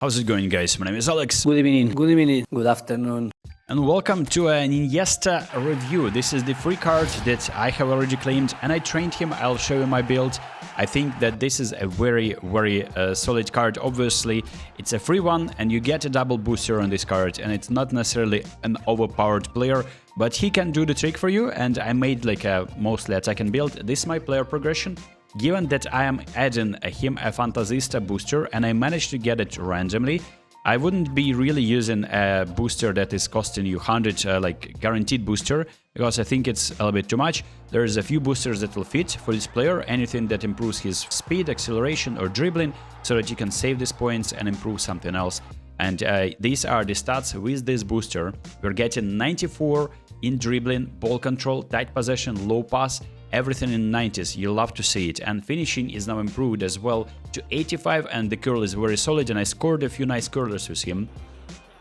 How's it going, guys? My name is Alex. Good evening, good afternoon. And welcome to an Iniesta review. This is the free card that I have already claimed and I trained him. I'll show you my build. I think that this is a very solid card. Obviously, it's a free one and you get a double booster on this card, and it's not necessarily an overpowered player, but he can do the trick for you. And I made like a mostly attacking build. This is my player progression. Given that I am adding him a Fantasista booster and I managed to get it randomly, I wouldn't be really using a booster that is costing you 100, like guaranteed booster, because I think it's a little bit too much. There's a few boosters that will fit for this player, anything that improves his speed, acceleration or dribbling, so that you can save these points and improve something else. And these are the stats with this booster. We're getting 94 in dribbling, ball control, tight possession, low pass, everything in 90s, you love to see it. And finishing is now improved as well to 85, and the curl is very solid, and I scored a few nice curlers with him.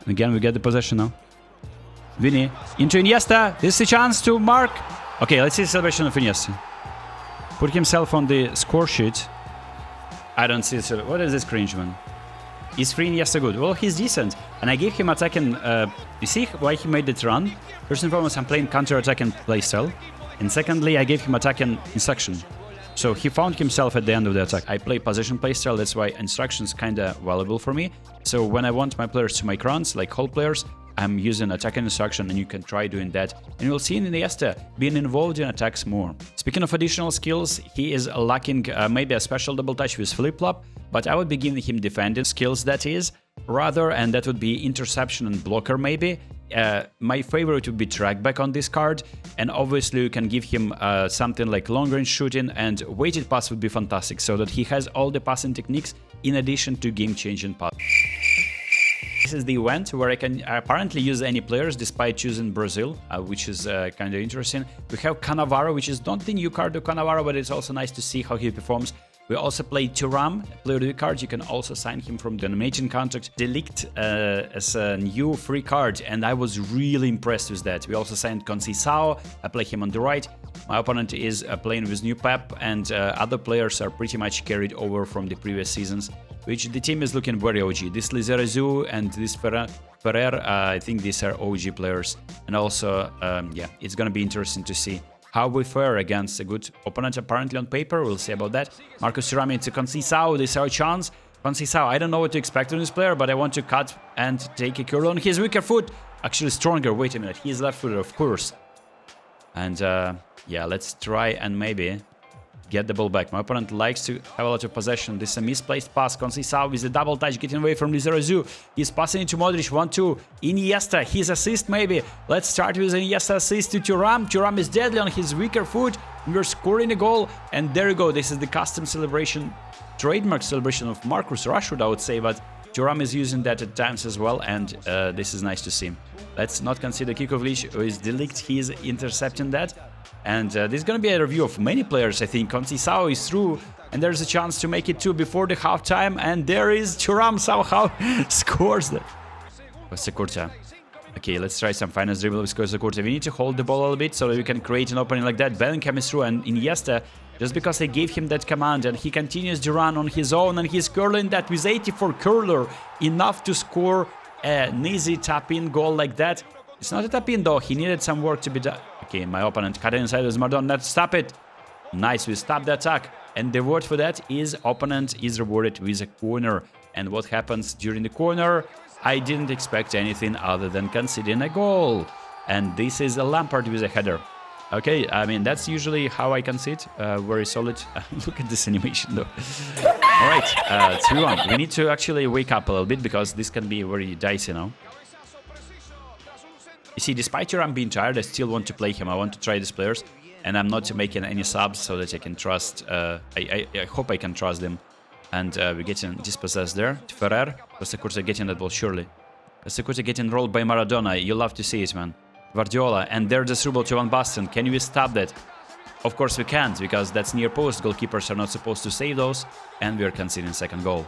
Again, we get the possession now. Vinny into Iniesta. This is a chance to mark. Okay, let's see the celebration of Iniesta. Put himself on the score sheet. I don't see it. What is this cringe, man? Is free Iniesta good? Well, he's decent. And I gave him attacking. You see why he made it run? First and foremost, I'm playing counter-attacking playstyle. And secondly, I gave him attacking instruction. So he found himself at the end of the attack. I play position playstyle, that's why instructions kinda valuable for me. So when I want my players to make runs, like whole players, I'm using attacking instruction, and you can try doing that. And you'll see in Iniesta being involved in attacks more. Speaking of additional skills, he is lacking maybe a special double touch with flip-flop, but I would be giving him defending skills, that is, rather, and that would be interception and blocker maybe. My favorite would be trackback on this card, and obviously you can give him something like long-range shooting, and weighted pass would be fantastic, so that he has all the passing techniques in addition to game-changing pass. This is the event where I can apparently use any players despite choosing Brazil, which is kind of interesting. We have Cannavaro, which is not the new card of Cannavaro, but it's also nice to see how he performs. We also play Thuram, player of the card. You can also sign him from the nominating contract. Delict as a new free card, and I was really impressed with that. We also signed Conceição. I play him on the right. My opponent is playing with new Pep, and other players are pretty much carried over from the previous seasons, which the team is looking very OG. This Lizarazu and this Ferrer, I think these are OG players. And also, yeah, it's going to be interesting to see how we fare against a good opponent, apparently on paper. We'll see about that. Marcus Thuram into Conceição. This is our chance. Conceição, I don't know what to expect on this player, but I want to cut and take a curl on his weaker foot. Actually stronger. Wait a minute. He's left-footed, of course. And yeah, let's try and maybe get the ball back. My opponent likes to have a lot of possession. This is a misplaced pass. Conceição with a double touch, getting away from Lizarazu. He's passing into Modric. 1-2. Iniesta, his assist maybe. Let's start with Iniesta assist to Thuram. Thuram is deadly on his weaker foot. We're scoring a goal. And there you go. This is the custom celebration, trademark celebration of Marcus Rashford, I would say. But Thuram is using that at times as well. And this is nice to see. Let's not consider Kikovic, who is Delict. He is intercepting that. And this is going to be a review of many players, I think. Conceição is through, and there's a chance to make it 2 before the halftime. And there is Thuram somehow scores that. Costa Curta. Okay, let's try some finance dribble with Costa Curta. We need to hold the ball a little bit so that we can create an opening like that. Bellingham is through, and Iniesta, just because I gave him that command, and he continues to run on his own, and he's curling that with 84 curler, enough to score an easy tap-in goal like that. It's not a tap-in though, he needed some work to be done. Okay, my opponent cut inside with Mardon, let's stop it. Nice, we stopped the attack. And the word for that is opponent is rewarded with a corner. And what happens during the corner? I didn't expect anything other than conceding a goal. And this is a Lampard with a header. Okay, I mean, that's usually how I concede. Very solid. Look at this animation though. Alright, 3-1. We need to actually wake up a little bit because this can be very dicey now. You see, despite Thuram being tired, I still want to play him. I want to try these players, and I'm not making any subs so that I can trust. I hope I can trust them. And we're getting dispossessed there. Ferrer, Costa Curta getting that ball surely. Costa Curta getting rolled by Maradona. You love to see it, man. Guardiola, and there's the through to Van Basten. Can we stop that? Of course we can't, because that's near post. Goalkeepers are not supposed to save those, and we're conceding second goal.